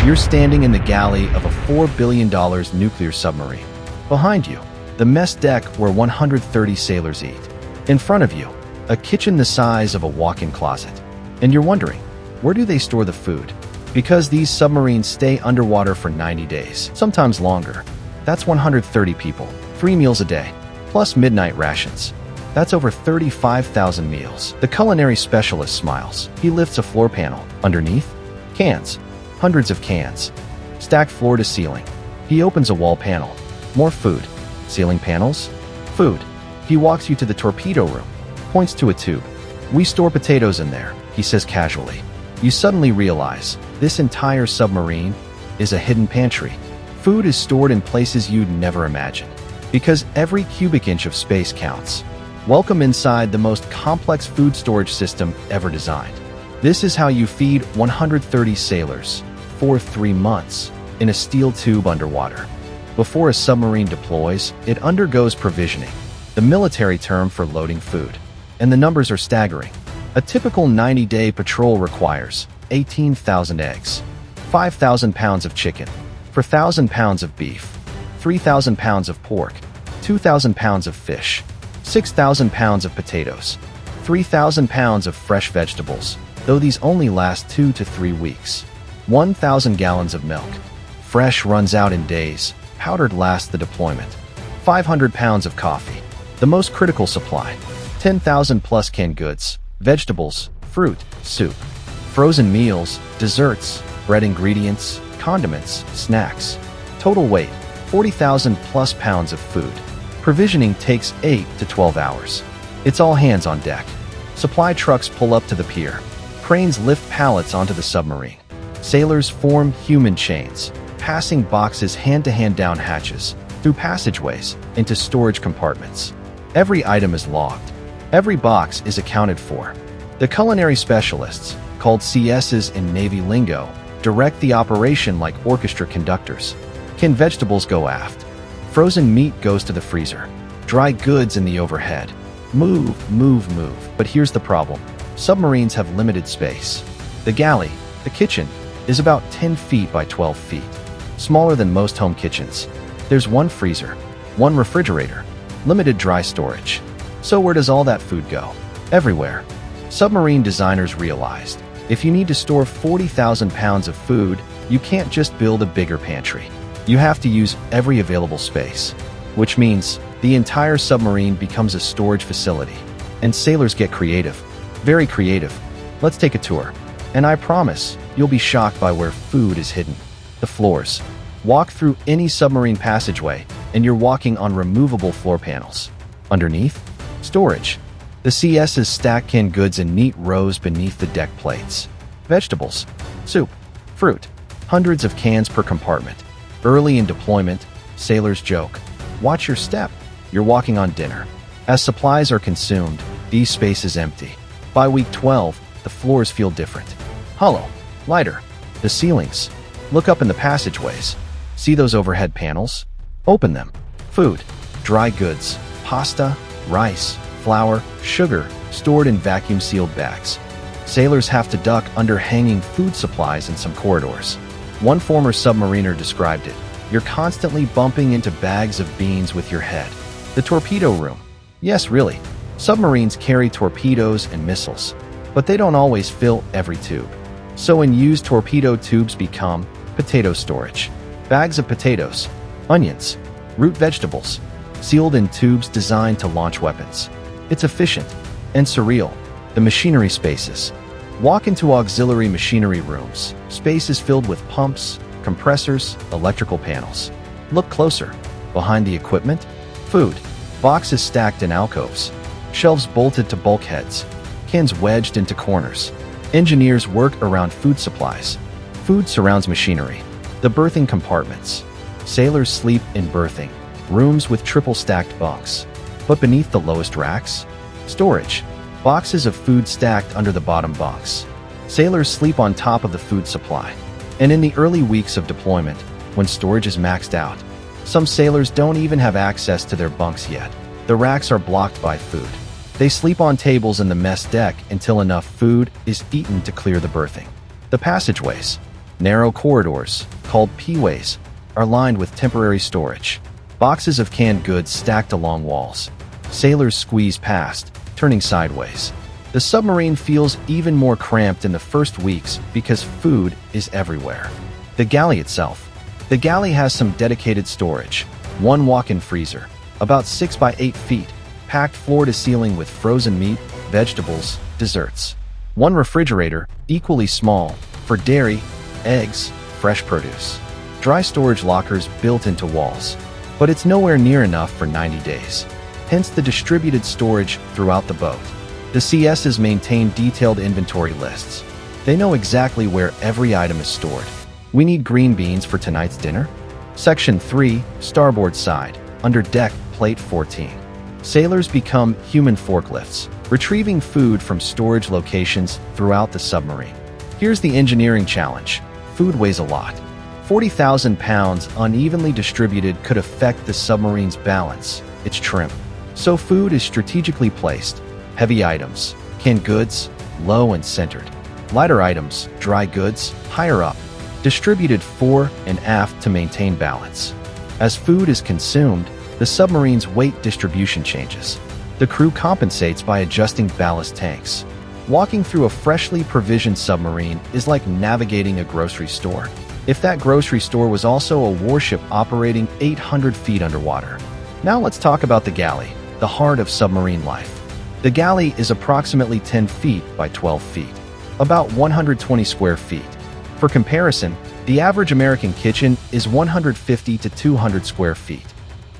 You're standing in the galley of a $4 billion nuclear submarine. Behind you, the mess deck where 130 sailors eat. In front of you, a kitchen the size of a walk-in closet. And you're wondering, where do they store the food? Because these submarines stay underwater for 90 days, sometimes longer. That's 130 people, 3 meals a day, plus midnight rations. That's over 35,000 meals. The culinary specialist smiles. He lifts a floor panel. Underneath, cans. Hundreds of cans. Stacked floor to ceiling. He opens a wall panel. More food. Ceiling panels. Food. He walks you to the torpedo room. Points to a tube. We store potatoes in there, he says casually. You suddenly realize this entire submarine is a hidden pantry. Food is stored in places you'd never imagine. Because every cubic inch of space counts. Welcome inside the most complex food storage system ever designed. This is how you feed 130 sailors for 3 months in a steel tube underwater. Before a submarine deploys, it undergoes provisioning, the military term for loading food. And the numbers are staggering. A typical 90-day patrol requires 18,000 eggs, 5,000 pounds of chicken, 4,000 pounds of beef, 3,000 pounds of pork, 2,000 pounds of fish, 6,000 pounds of potatoes, 3,000 pounds of fresh vegetables, though these only last 2 to 3 weeks, 1,000 gallons of milk. Fresh runs out in days, powdered lasts the deployment. 500 pounds of coffee, the most critical supply. 10,000 plus canned goods, vegetables, fruit, soup. Frozen meals, desserts, bread ingredients, condiments, snacks. Total weight, 40,000 plus pounds of food. Provisioning takes 8 to 12 hours. It's all hands on deck. Supply trucks pull up to the pier. Cranes lift pallets onto the submarine. Sailors form human chains, passing boxes hand-to-hand down hatches, through passageways, into storage compartments. Every item is logged. Every box is accounted for. The culinary specialists, called CSs in Navy lingo, direct the operation like orchestra conductors. Canned vegetables go aft. Frozen meat goes to the freezer. Dry goods in the overhead. Move, move, move. But here's the problem. Submarines have limited space. The galley, the kitchen, is about 10 feet by 12 feet. Smaller than most home kitchens. There's one freezer, one refrigerator, limited dry storage. So where does all that food go? Everywhere. Submarine designers realized, if you need to store 40,000 pounds of food, you can't just build a bigger pantry. You have to use every available space, which means the entire submarine becomes a storage facility. And sailors get creative. Very creative. Let's take a tour. And I promise, you'll be shocked by where food is hidden. The floors. Walk through any submarine passageway, and you're walking on removable floor panels. Underneath, storage. The CSs stack canned goods in neat rows beneath the deck plates. Vegetables, soup, fruit. Hundreds of cans per compartment. Early in deployment, sailors joke, watch your step, you're walking on dinner. As supplies are consumed, these spaces empty. By week 12, the floors feel different. Hollow, lighter. The ceilings. Look up in the passageways. See those overhead panels? Open them. Food, dry goods, pasta, rice, flour, sugar, stored in vacuum-sealed bags. Sailors have to duck under hanging food supplies in some corridors. One former submariner described it. You're constantly bumping into bags of beans with your head. The torpedo room. Yes, really. Submarines carry torpedoes and missiles, but they don't always fill every tube. So unused torpedo tubes become potato storage. Bags of potatoes, onions, root vegetables, sealed in tubes designed to launch weapons. It's efficient and surreal. The machinery spaces. Walk into auxiliary machinery rooms. Space is filled with pumps, compressors, electrical panels. Look closer. Behind the equipment, food. Boxes stacked in alcoves. Shelves bolted to bulkheads. Cans wedged into corners. Engineers work around food supplies. Food surrounds machinery. The berthing compartments. Sailors sleep in berthing, rooms with triple-stacked bunks. But beneath the lowest racks, storage. Boxes of food stacked under the bottom bunks. Sailors sleep on top of the food supply. And in the early weeks of deployment, when storage is maxed out, some sailors don't even have access to their bunks yet. The racks are blocked by food. They sleep on tables in the mess deck until enough food is eaten to clear the berthing. The passageways. Narrow corridors, called P-ways, are lined with temporary storage. Boxes of canned goods stacked along walls. Sailors squeeze past, turning sideways. The submarine feels even more cramped in the first weeks because food is everywhere. The galley itself. The galley has some dedicated storage. One walk-in freezer, about 6 by 8 feet, packed floor to ceiling with frozen meat, vegetables, desserts. One refrigerator, equally small, for dairy, eggs, fresh produce. Dry storage lockers built into walls. But it's nowhere near enough for 90 days. Hence the distributed storage throughout the boat. The CSs maintain detailed inventory lists. They know exactly where every item is stored. We need green beans for tonight's dinner? Section 3, starboard side, under deck, plate 14. Sailors become human forklifts, retrieving food from storage locations throughout the submarine. Here's the engineering challenge. Food weighs a lot. 40,000 pounds unevenly distributed could affect the submarine's balance, its trim. So food is strategically placed. Heavy items, canned goods, low and centered. Lighter items, dry goods, higher up. Distributed fore and aft to maintain balance. As food is consumed, the submarine's weight distribution changes. The crew compensates by adjusting ballast tanks. Walking through a freshly provisioned submarine is like navigating a grocery store. If that grocery store was also a warship operating 800 feet underwater. Now let's talk about the galley, the heart of submarine life. The galley is approximately 10 feet by 12 feet, about 120 square feet. For comparison, the average American kitchen is 150 to 200 square feet.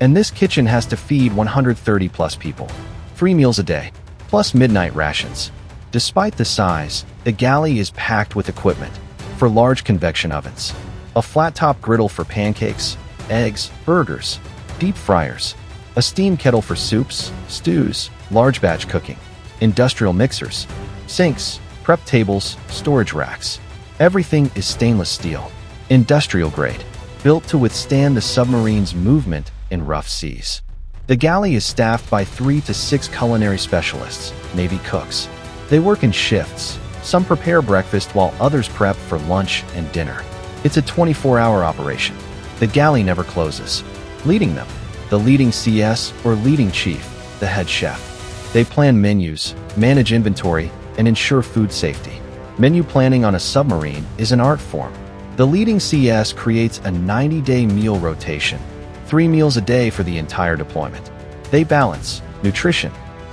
And this kitchen has to feed 130 plus people. 3 meals a day, plus midnight rations. Despite the size, the galley is packed with equipment for large convection ovens, a flat-top griddle for pancakes, eggs, burgers, deep fryers, a steam kettle for soups, stews, large batch cooking, industrial mixers, sinks, prep tables, storage racks. Everything is stainless steel, industrial grade, built to withstand the submarine's movement in rough seas. The galley is staffed by 3 to 6 culinary specialists, Navy cooks. They work in shifts. Some prepare breakfast while others prep for lunch and dinner. It's a 24-hour operation. The galley never closes. Leading them, the leading CS or leading chief, the head chef. They plan menus, manage inventory, and ensure food safety. Menu planning on a submarine is an art form. The leading CS creates a 90-day meal rotation, 3 meals a day for the entire deployment. They balance nutrition.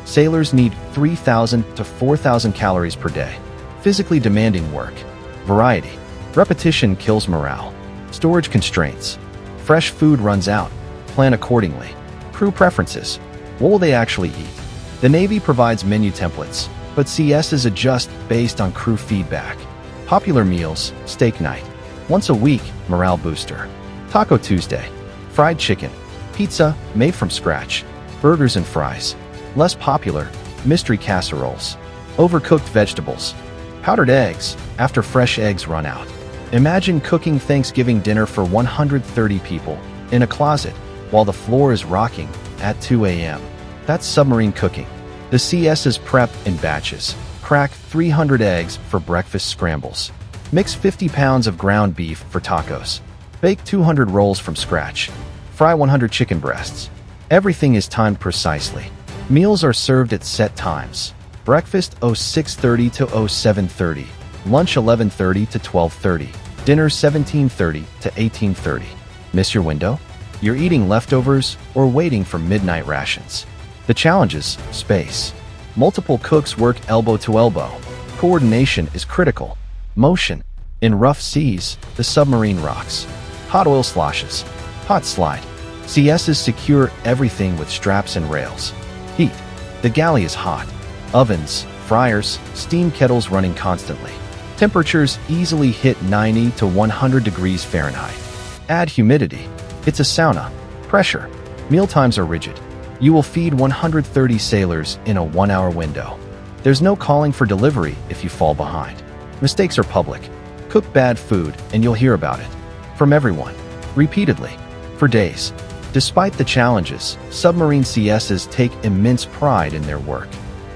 Sailors need 3,000 to 4,000 calories per day. Physically demanding work. Variety. Repetition kills morale. Storage constraints. Fresh food runs out. Plan accordingly. Crew preferences. What will they actually eat? The Navy provides menu templates, but CSs adjust based on crew feedback. Popular meals, steak night. Once a week, morale booster. Taco Tuesday. Fried chicken. Pizza, made from scratch. Burgers and fries. Less popular, mystery casseroles. Overcooked vegetables. Powdered eggs, after fresh eggs run out. Imagine cooking Thanksgiving dinner for 130 people, in a closet, while the floor is rocking, at 2 a.m. That's submarine cooking. The CSs prep in batches. Crack 300 eggs for breakfast scrambles. Mix 50 pounds of ground beef for tacos. Bake 200 rolls from scratch. Fry 100 chicken breasts. Everything is timed precisely. Meals are served at set times. Breakfast 06:30 to 07:30. Lunch 11:30 to 12:30. Dinner 17:30 to 18:30. Miss your window? You're eating leftovers or waiting for midnight rations. The challenges: space. Multiple cooks work elbow to elbow. Coordination is critical. Motion. In rough seas, the submarine rocks. Hot oil sloshes. Hot slide. CSs secure everything with straps and rails. Heat. The galley is hot. Ovens, fryers, steam kettles running constantly. Temperatures easily hit 90 to 100 degrees Fahrenheit. Add humidity. It's a sauna. Pressure. Mealtimes are rigid. You will feed 130 sailors in a 1-hour window. There's no calling for delivery if you fall behind. Mistakes are public. Cook bad food and you'll hear about it. From everyone. Repeatedly. For days. Despite the challenges, submarine CSs take immense pride in their work.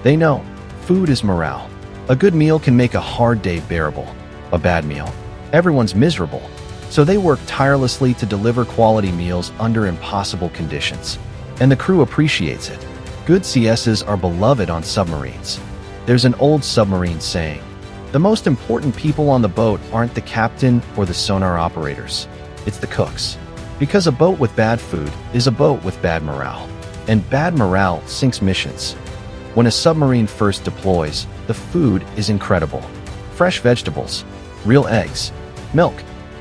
They know food is morale. A good meal can make a hard day bearable. A bad meal, Everyone's miserable, so they work tirelessly to deliver quality meals under impossible conditions. And the crew appreciates it. Good CSs are beloved on submarines. There's an old submarine saying, "The most important people on the boat aren't the captain or the sonar operators. It's the cooks." Because a boat with bad food is a boat with bad morale. And bad morale sinks missions. When a submarine first deploys, the food is incredible. Fresh vegetables, real eggs, milk,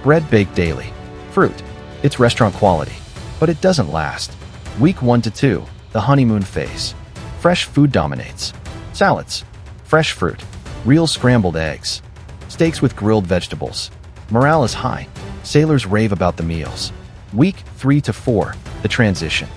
bread baked daily, fruit. It's restaurant quality. But it doesn't last. Week 1 to 2, the honeymoon phase. Fresh food dominates. Salads, fresh fruit, real scrambled eggs, steaks with grilled vegetables. Morale is high. Sailors rave about the meals. Week 3 to 4, the transition.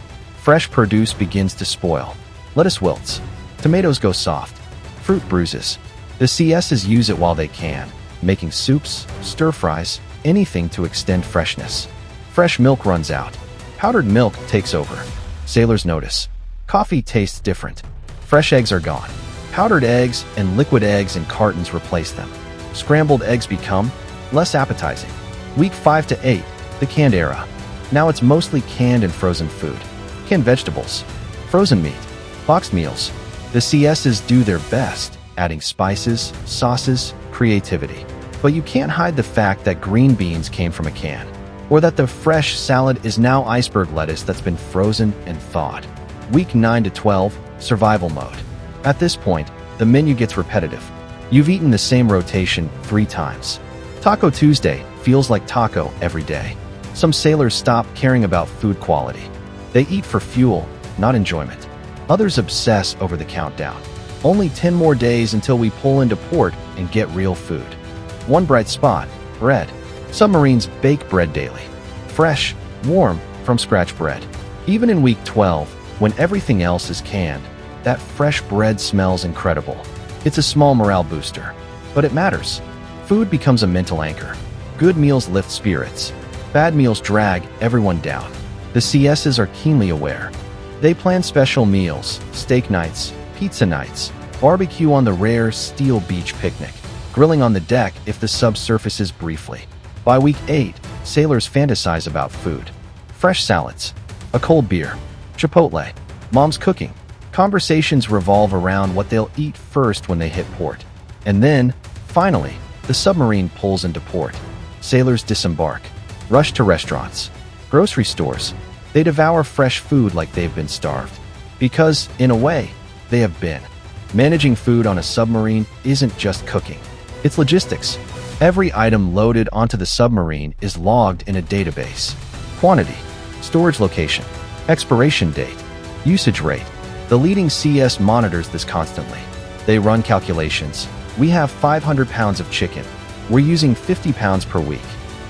Fresh produce begins to spoil. Lettuce wilts. Tomatoes go soft. Fruit bruises. The CSs use it while they can, making soups, stir-fries, anything to extend freshness. Fresh milk runs out. Powdered milk takes over. Sailors notice. Coffee tastes different. Fresh eggs are gone. Powdered eggs and liquid eggs in cartons replace them. Scrambled eggs become less appetizing. Week 5 to 8, the canned era. Now it's mostly canned and frozen food. Canned vegetables, frozen meat, boxed meals. The CSs do their best, adding spices, sauces, creativity. But you can't hide the fact that green beans came from a can, or that the fresh salad is now iceberg lettuce that's been frozen and thawed. Week 9 to 12, survival mode. At this point, the menu gets repetitive. You've eaten the same rotation 3 times. Taco Tuesday feels like taco every day. Some sailors stop caring about food quality. They eat for fuel, not enjoyment. Others obsess over the countdown. Only 10 more days until we pull into port and get real food. One bright spot, bread. Submarines bake bread daily. Fresh, warm, from scratch bread. Even in week 12, when everything else is canned, that fresh bread smells incredible. It's a small morale booster, but it matters. Food becomes a mental anchor. Good meals lift spirits. Bad meals drag everyone down. The CSs are keenly aware. They plan special meals, steak nights, pizza nights, barbecue on the rare steel beach picnic, grilling on the deck if the sub surfaces briefly. By week 8, sailors fantasize about food. Fresh salads, a cold beer, Chipotle, mom's cooking. Conversations revolve around what they'll eat first when they hit port. And then, finally, the submarine pulls into port. Sailors disembark, rush to restaurants, grocery stores. They devour fresh food like they've been starved. Because, in a way, they have been. Managing food on a submarine isn't just cooking. It's logistics. Every item loaded onto the submarine is logged in a database. Quantity, storage location, expiration date, usage rate. The leading CS monitors this constantly. They run calculations. We have 500 pounds of chicken. We're using 50 pounds per week.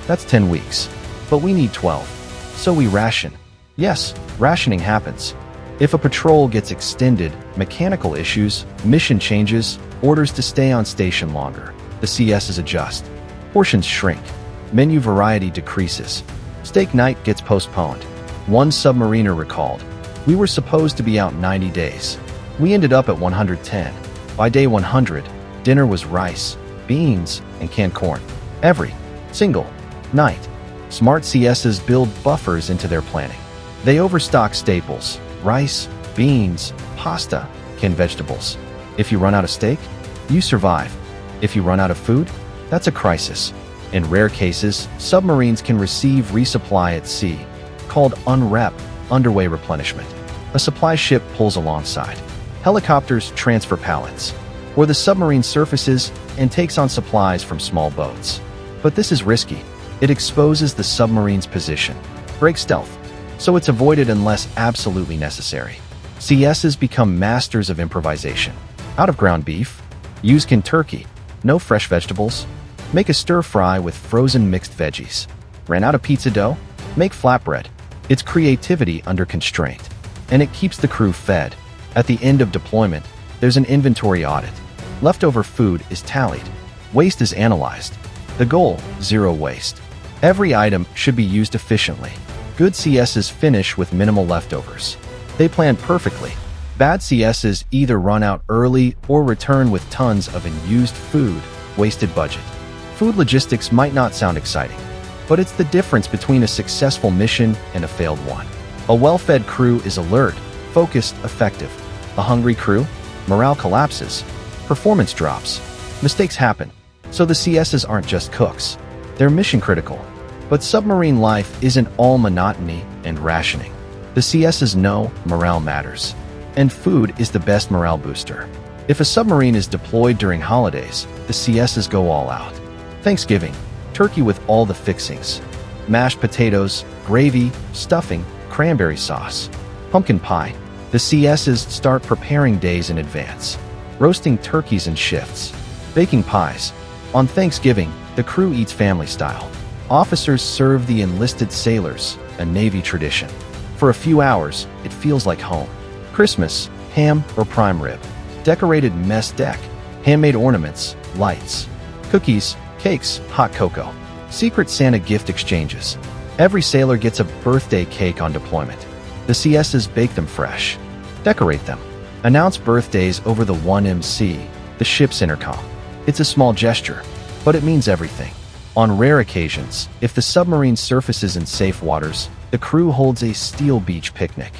That's 10 weeks. But we need 12. So we ration. Yes, rationing happens. If a patrol gets extended, mechanical issues, mission changes, orders to stay on station longer, the CSs adjust. Portions shrink. Menu variety decreases. Steak night gets postponed. One submariner recalled, "We were supposed to be out 90 days. We ended up at 110. By day 100, dinner was rice, beans, and canned corn. Every single night." Smart CSs build buffers into their planning. They overstock staples, rice, beans, pasta, canned vegetables. If you run out of steak, you survive. If you run out of food, that's a crisis. In rare cases, submarines can receive resupply at sea, called UNREP, underway replenishment. A supply ship pulls alongside. Helicopters transfer pallets, or the submarine surfaces and takes on supplies from small boats. But this is risky. It exposes the submarine's position, breaks stealth, so it's avoided unless absolutely necessary. CSs become masters of improvisation. Out of ground beef, use canned turkey, no fresh vegetables, make a stir-fry with frozen mixed veggies. Ran out of pizza dough? Make flatbread. It's creativity under constraint, and it keeps the crew fed. At the end of deployment, there's an inventory audit. Leftover food is tallied. Waste is analyzed. The goal, zero waste. Every item should be used efficiently. Good CSs finish with minimal leftovers. They plan perfectly. Bad CSs either run out early or return with tons of unused food, wasted budget. Food logistics might not sound exciting, but it's the difference between a successful mission and a failed one. A well-fed crew is alert, focused, effective. A hungry crew? Morale collapses. Performance drops. Mistakes happen. So the CSs aren't just cooks. They're mission critical. But submarine life isn't all monotony and rationing. The CSs know morale matters. And food is the best morale booster. If a submarine is deployed during holidays, the CSs go all out. Thanksgiving, turkey with all the fixings. Mashed potatoes, gravy, stuffing, cranberry sauce. Pumpkin pie. The CSs start preparing days in advance. Roasting turkeys in shifts. Baking pies. On Thanksgiving, the crew eats family style. Officers serve the enlisted sailors, a Navy tradition. For a few hours, it feels like home. Christmas, ham or prime rib. Decorated mess deck. Handmade ornaments, lights. Cookies, cakes, hot cocoa. Secret Santa gift exchanges. Every sailor gets a birthday cake on deployment. The CSs bake them fresh. Decorate them. Announce birthdays over the 1MC, the ship's intercom. It's a small gesture, but it means everything. On rare occasions, if the submarine surfaces in safe waters, the crew holds a steel beach picnic.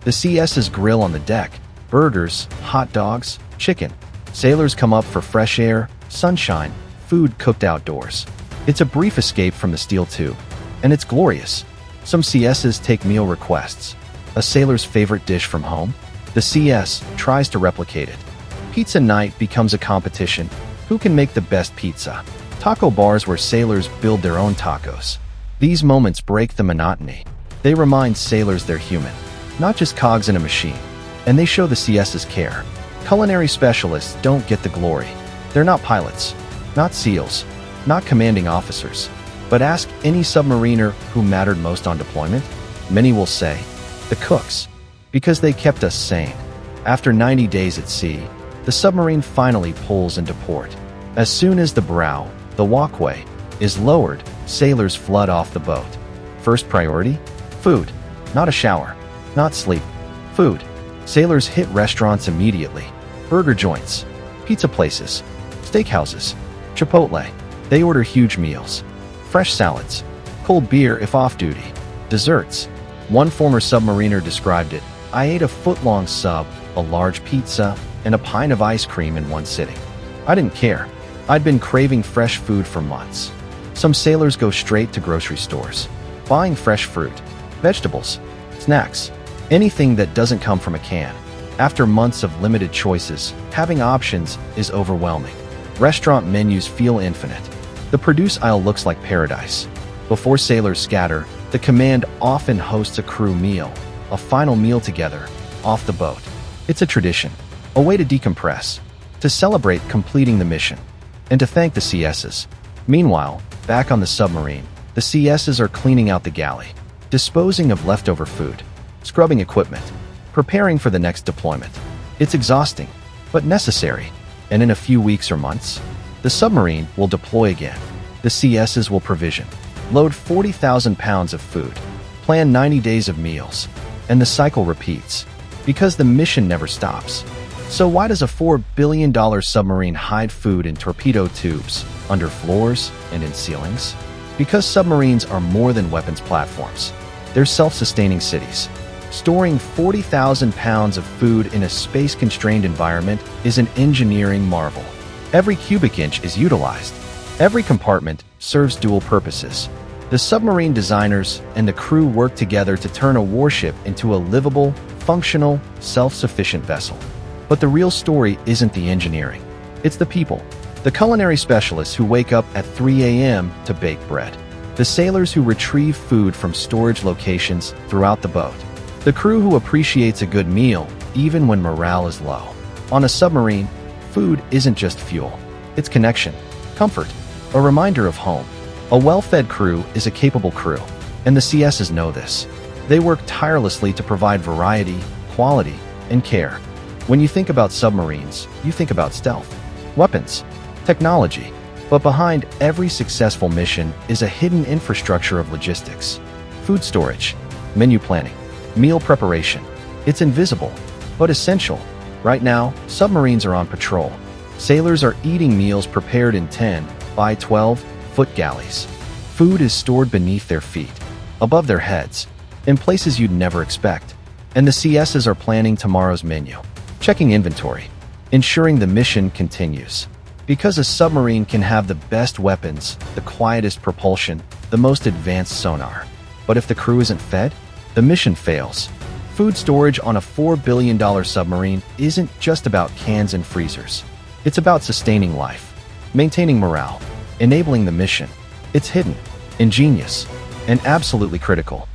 The CSs grill on the deck, burgers, hot dogs, chicken. Sailors come up for fresh air, sunshine, food cooked outdoors. It's a brief escape from the steel tube, and it's glorious. Some CSs take meal requests. A sailor's favorite dish from home? The CS tries to replicate it. Pizza night becomes a competition. Who can make the best pizza? Taco bars where sailors build their own tacos. These moments break the monotony. They remind sailors they're human, not just cogs in a machine. And they show the CS's care. Culinary specialists don't get the glory. They're not pilots, not SEALs, not commanding officers. But ask any submariner who mattered most on deployment. Many will say, the cooks, because they kept us sane. After 90 days at sea, the submarine finally pulls into port. As soon as the bow, the walkway, is lowered, sailors flood off the boat. First priority? Food. Not a shower. Not sleep. Food. Sailors hit restaurants immediately. Burger joints. Pizza places. Steakhouses. Chipotle. They order huge meals. Fresh salads. Cold beer if off-duty. Desserts. One former submariner described it, I ate a foot-long sub, a large pizza, and a pint of ice cream in one sitting. I didn't care. I'd been craving fresh food for months. Some sailors go straight to grocery stores, buying fresh fruit, vegetables, snacks, anything that doesn't come from a can. After months of limited choices, having options is overwhelming. Restaurant menus feel infinite. The produce aisle looks like paradise. Before sailors scatter, the command often hosts a crew meal, a final meal together, off the boat. It's a tradition, a way to decompress, to celebrate completing the mission, and to thank the CSs. Meanwhile, back on the submarine, the CSs are cleaning out the galley, disposing of leftover food, scrubbing equipment, preparing for the next deployment. It's exhausting, but necessary. And in a few weeks or months, the submarine will deploy again. The CSs will provision, load 40,000 pounds of food, plan 90 days of meals, and the cycle repeats, because the mission never stops. So why does a $4 billion submarine hide food in torpedo tubes, under floors, and in ceilings? Because submarines are more than weapons platforms. They're self-sustaining cities. Storing 40,000 pounds of food in a space-constrained environment is an engineering marvel. Every cubic inch is utilized. Every compartment serves dual purposes. The submarine designers and the crew work together to turn a warship into a livable, functional, self-sufficient vessel. But the real story isn't the engineering. It's the people. The culinary specialists who wake up at 3 a.m. to bake bread. The sailors who retrieve food from storage locations throughout the boat. The crew who appreciates a good meal even when morale is low. On a submarine, food isn't just fuel. It's connection, comfort, a reminder of home. A well-fed crew is a capable crew, and the CSs know this. They work tirelessly to provide variety, quality, and care. When you think about submarines, you think about stealth, weapons, technology. But behind every successful mission is a hidden infrastructure of logistics. Food storage, menu planning, meal preparation. It's invisible, but essential. Right now, submarines are on patrol. Sailors are eating meals prepared in 10, by 12-foot galleys. Food is stored beneath their feet, above their heads, in places you'd never expect. And the CSs are planning tomorrow's menu, checking inventory, ensuring the mission continues. Because a submarine can have the best weapons, the quietest propulsion, the most advanced sonar. But if the crew isn't fed, the mission fails. Food storage on a $4 billion submarine isn't just about cans and freezers. It's about sustaining life, maintaining morale, enabling the mission. It's hidden, ingenious, and absolutely critical.